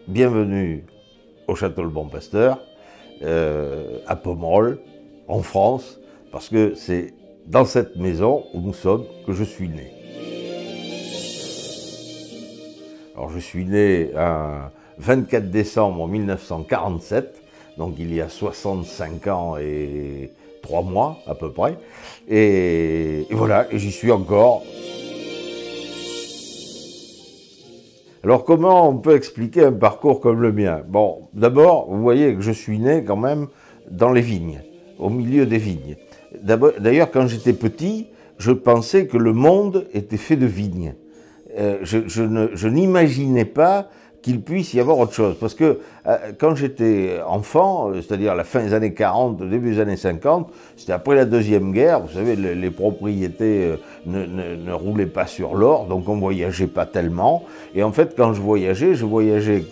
Bienvenue au Château Le Bon Pasteur, à Pomerol, en France, parce que c'est dans cette maison où nous sommes que je suis né. Alors je suis né un 24 décembre 1947, donc il y a 65 ans et 3 mois à peu près, et voilà, et j'y suis encore. Alors comment on peut expliquer un parcours comme le mien? Bon, d'abord, vous voyez que je suis né quand même dans les vignes, au milieu des vignes. D'ailleurs, quand j'étais petit, je pensais que le monde était fait de vignes. Je n'imaginais pas qu'il puisse y avoir autre chose. Parce que quand j'étais enfant, c'est-à-dire à la fin des années 40, début des années 50, c'était après la Deuxième Guerre, vous savez, les propriétés ne roulaient pas sur l'or, donc on voyageait pas tellement. Et en fait, quand je voyageais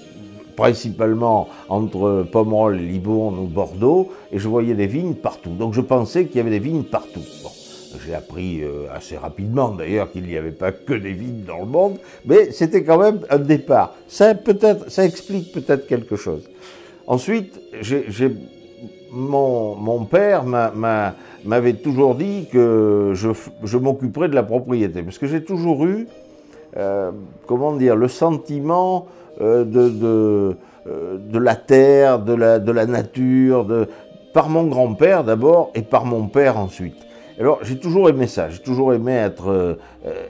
principalement entre Pomerol, Libourne ou Bordeaux, et je voyais des vignes partout. Donc je pensais qu'il y avait des vignes partout. Bon. J'ai appris assez rapidement d'ailleurs qu'il n'y avait pas que des vignes dans le monde, mais c'était quand même un départ. Ça explique peut-être quelque chose. Ensuite, mon père m'avait toujours dit que je m'occuperais de la propriété, parce que j'ai toujours eu, comment dire, le sentiment de la terre, de la nature, par mon grand-père d'abord et par mon père ensuite. Alors j'ai toujours aimé ça, j'ai toujours aimé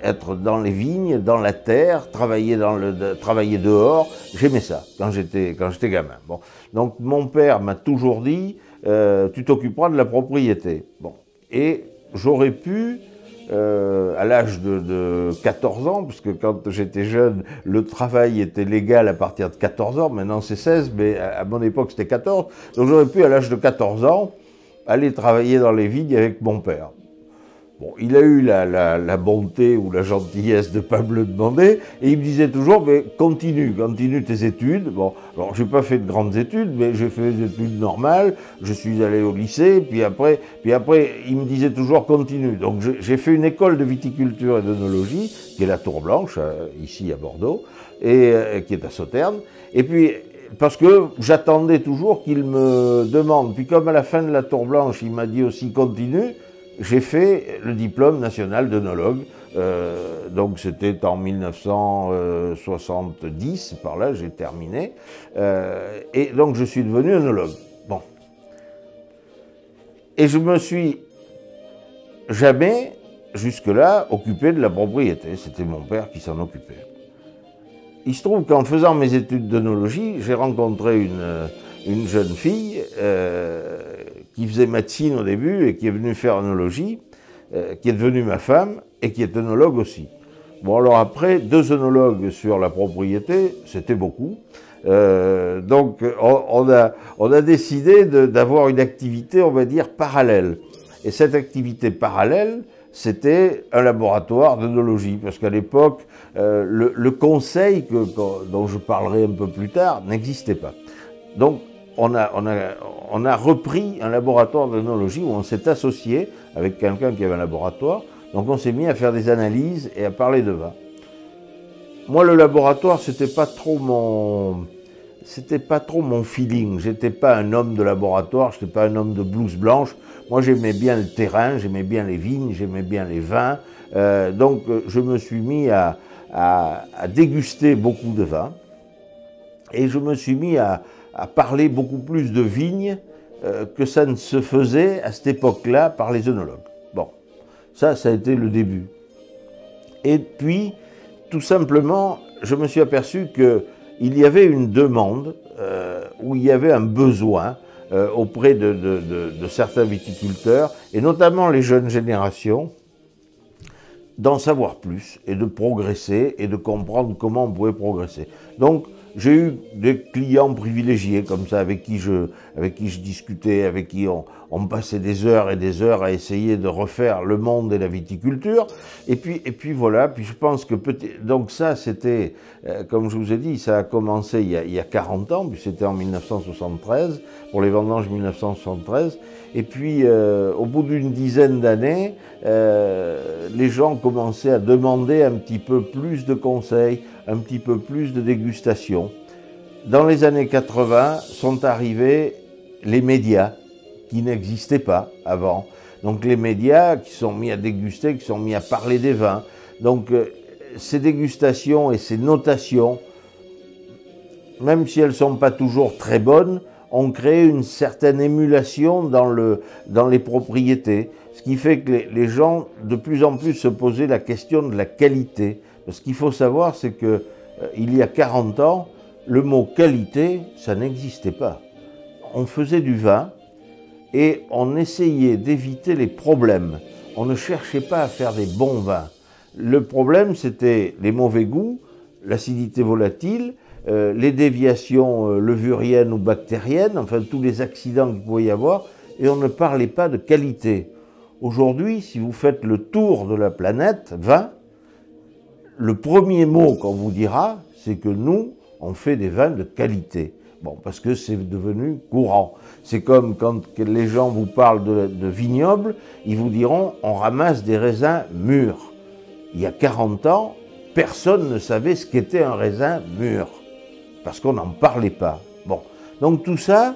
être dans les vignes, dans la terre, travailler dehors, j'aimais ça quand j'étais gamin. Bon. Donc mon père m'a toujours dit tu t'occuperas de la propriété. Bon. Et j'aurais pu, à l'âge de 14 ans, parce que quand j'étais jeune, le travail était légal à partir de 14 ans, maintenant c'est 16, mais à mon époque c'était 14, donc j'aurais pu à l'âge de 14 ans aller travailler dans les vignes avec mon père. Bon, il a eu la bonté ou la gentillesse de ne pas me le demander, et il me disait toujours, mais continue tes études. Bon, alors j'ai pas fait de grandes études, mais j'ai fait des études normales, je suis allé au lycée, puis après, il me disait toujours, continue. Donc j'ai fait une école de viticulture et d'œnologie, qui est la Tour Blanche, ici à Bordeaux, et qui est à Sauternes, et puis, parce que j'attendais toujours qu'il me demande. Puis comme à la fin de la Tour Blanche, il m'a dit aussi continue, j'ai fait le diplôme national d'œnologue. Donc c'était en 1970, par là j'ai terminé. Et donc je suis devenu œnologue. Bon. Et je me suis jamais, jusque-là, occupé de la propriété. C'était mon père qui s'en occupait. Il se trouve qu'en faisant mes études d'œnologie, j'ai rencontré une jeune fille qui faisait médecine au début et qui est venue faire œnologie, qui est devenue ma femme et qui est œnologue aussi. Bon, alors après, 2 œnologues sur la propriété, c'était beaucoup. Donc on a décidé d'avoir une activité, on va dire, parallèle. Et cette activité parallèle, c'était un laboratoire d'œnologie, parce qu'à l'époque, le conseil dont je parlerai un peu plus tard n'existait pas. Donc, on a repris un laboratoire d'œnologie où on s'est associé avec quelqu'un qui avait un laboratoire. Donc, on s'est mis à faire des analyses et à parler de vin. Moi, le laboratoire, c'était pas trop mon feeling. J'étais pas un homme de laboratoire, j'étais pas un homme de blouse blanche. Moi, j'aimais bien le terrain, j'aimais bien les vignes, j'aimais bien les vins. Donc, je me suis mis à déguster beaucoup de vins. Et je me suis mis à parler beaucoup plus de vignes que ça ne se faisait à cette époque-là par les œnologues. Bon, ça a été le début. Et puis, tout simplement, je me suis aperçu qu'il y avait une demande, où il y avait un besoin auprès de certains viticulteurs, et notamment les jeunes générations, d'en savoir plus et de progresser et de comprendre comment on pouvait progresser. Donc, j'ai eu des clients privilégiés comme ça avec qui je discutais, avec qui on passait des heures et des heures à essayer de refaire le monde et la viticulture. Et puis voilà, puis je pense que donc ça c'était, comme je vous ai dit, ça a commencé il y a 40 ans, puis c'était en 1973, pour les vendanges 1973. Et puis au bout d'une dizaine d'années, les gens commençaient à demander un petit peu plus de conseils, un petit peu plus de dégustation. Dans les années 80 sont arrivés les médias qui n'existaient pas avant. Donc les médias qui sont mis à déguster, qui sont mis à parler des vins. Donc ces dégustations et ces notations, même si elles ne sont pas toujours très bonnes, ont créé une certaine émulation dans les propriétés. Ce qui fait que les gens de plus en plus se posaient la question de la qualité. Ce qu'il faut savoir, c'est que il y a 40 ans, le mot qualité, ça n'existait pas. On faisait du vin et on essayait d'éviter les problèmes. On ne cherchait pas à faire des bons vins. Le problème, c'était les mauvais goûts, l'acidité volatile, les déviations levuriennes ou bactériennes, enfin tous les accidents qu'il pouvait y avoir, et on ne parlait pas de qualité. Aujourd'hui, si vous faites le tour de la planète, vin, le premier mot qu'on vous dira, c'est que nous, on fait des vins de qualité. Bon, parce que c'est devenu courant. C'est comme quand les gens vous parlent de vignobles, ils vous diront on ramasse des raisins mûrs. Il y a 40 ans, personne ne savait ce qu'était un raisin mûr, parce qu'on n'en parlait pas. Bon, donc tout ça,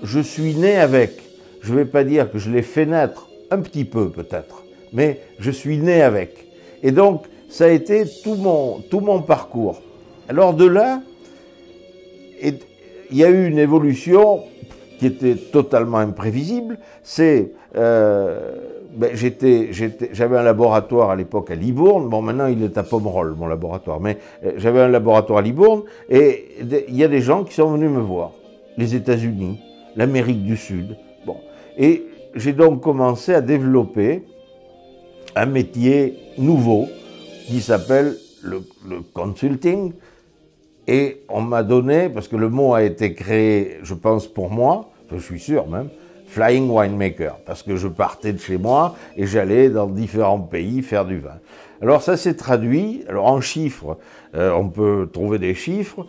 je suis né avec. Je ne vais pas dire que je l'ai fait naître, un petit peu peut-être, mais je suis né avec. Et donc, ça a été tout mon parcours. Alors de là, il y a eu une évolution qui était totalement imprévisible. C'est, j'avais un laboratoire à l'époque à Libourne. Bon, maintenant il est à Pomerol, mon laboratoire. Mais j'avais un laboratoire à Libourne et il y a des gens qui sont venus me voir. Les États-Unis, l'Amérique du Sud. Bon, et j'ai donc commencé à développer un métier nouveau qui s'appelle le consulting. Et on m'a donné, parce que le mot a été créé, je pense pour moi, je suis sûr même, Flying Winemaker, parce que je partais de chez moi et j'allais dans différents pays faire du vin. Alors ça s'est traduit, alors en chiffres, on peut trouver des chiffres,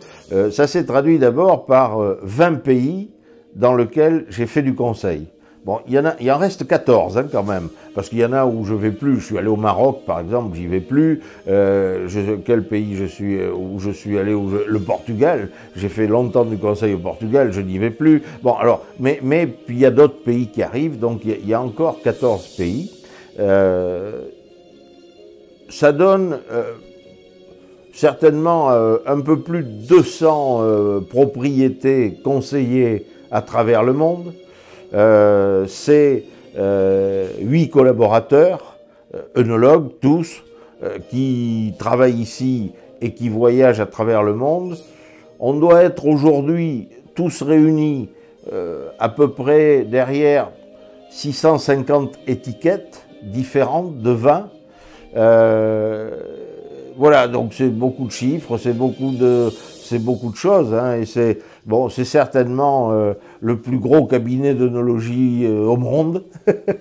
ça s'est traduit d'abord par 20 pays dans lesquels j'ai fait du conseil. Bon, il en reste 14 hein, quand même, parce qu'il y en a où je vais plus. Je suis allé au Maroc, par exemple, j'y vais plus. Quel pays où je suis allé? Le Portugal. J'ai fait longtemps du conseil au Portugal, je n'y vais plus. Bon, alors, mais puis il y a d'autres pays qui arrivent, donc il y a encore 14 pays. Ça donne certainement un peu plus de 200 propriétés conseillées à travers le monde. C'est 8 collaborateurs, œnologues tous, qui travaillent ici et qui voyagent à travers le monde. On doit être aujourd'hui tous réunis à peu près derrière 650 étiquettes différentes de vins. Voilà, donc c'est beaucoup de chiffres, c'est beaucoup de choses, hein, et c'est c'est certainement le plus gros cabinet d'œnologie au monde.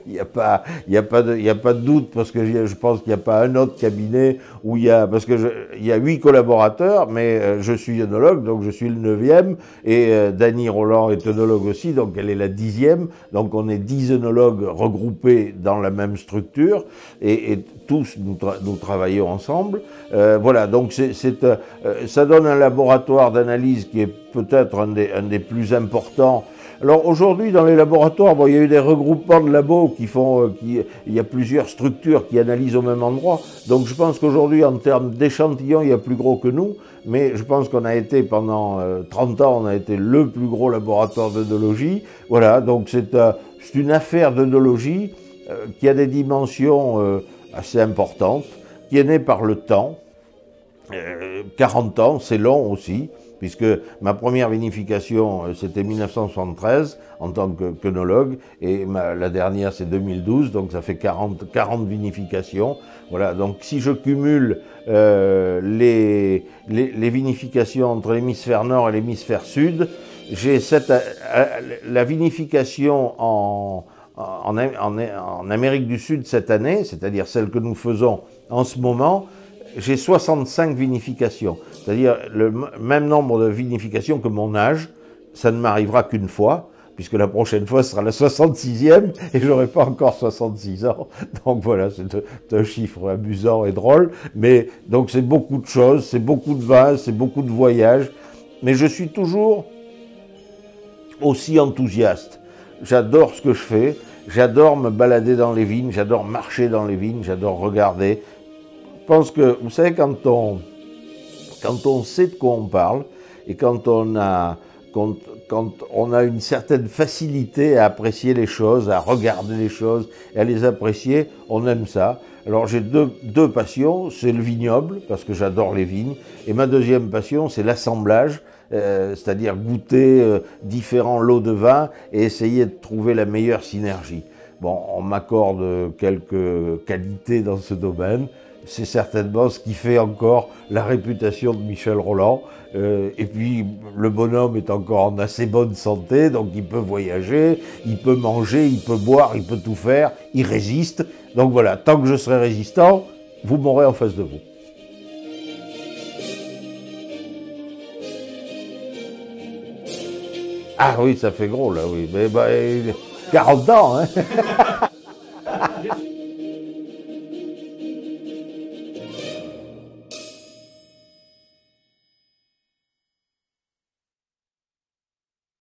Il n'y a pas de doute, parce que je pense qu'il n'y a pas un autre cabinet où il y a, parce que il y a 8 collaborateurs, mais je suis œnologue, donc je suis le 9e, et Dany Rolland est œnologue aussi, donc elle est la 10e, donc on est 10 œnologues regroupés dans la même structure, et tous nous travaillons ensemble. Voilà, donc ça donne un laboratoire d'analyse qui est peut-être un des plus importants. Alors aujourd'hui, dans les laboratoires, il y a eu des regroupements de labos il y a plusieurs structures qui analysent au même endroit. Donc je pense qu'aujourd'hui, en termes d'échantillons, il y a plus gros que nous, mais je pense qu'on a été pendant 30 ans, on a été le plus gros laboratoire d'œnologie. Voilà, donc c'est une affaire d'œnologie qui a des dimensions assez importantes, qui est née par le temps. 40 ans, c'est long aussi. puisque ma première vinification, c'était 1973 en tant qu'œnologue, et la dernière c'est 2012, donc ça fait 40 vinifications. Voilà, donc si je cumule les vinifications entre l'hémisphère nord et l'hémisphère sud, j'ai la vinification en Amérique du Sud cette année, c'est-à-dire celle que nous faisons en ce moment, j'ai 65 vinifications, c'est-à-dire le même nombre de vinifications que mon âge. Ça ne m'arrivera qu'une fois, puisque la prochaine fois ce sera la 66e et j'aurai pas encore 66 ans. Donc voilà, c'est un chiffre amusant et drôle, mais donc c'est beaucoup de choses, c'est beaucoup de vins, c'est beaucoup de voyages, mais je suis toujours aussi enthousiaste. J'adore ce que je fais, j'adore me balader dans les vignes, j'adore marcher dans les vignes, j'adore regarder. Je pense que, vous savez, quand on sait de quoi on parle, et quand on a une certaine facilité à apprécier les choses, à regarder les choses, et à les apprécier, on aime ça. Alors j'ai deux passions, c'est le vignoble, parce que j'adore les vignes, et ma deuxième passion, c'est l'assemblage, c'est-à-dire goûter différents lots de vin et essayer de trouver la meilleure synergie. Bon, on m'accorde quelques qualités dans ce domaine, c'est certainement ce qui fait encore la réputation de Michel Rolland. Et puis, le bonhomme est encore en assez bonne santé, donc il peut voyager, il peut manger, il peut boire, il peut tout faire, il résiste. Donc voilà, tant que je serai résistant, vous m'aurez en face de vous. Ah oui, ça fait gros là, oui. Mais 40 ans, hein.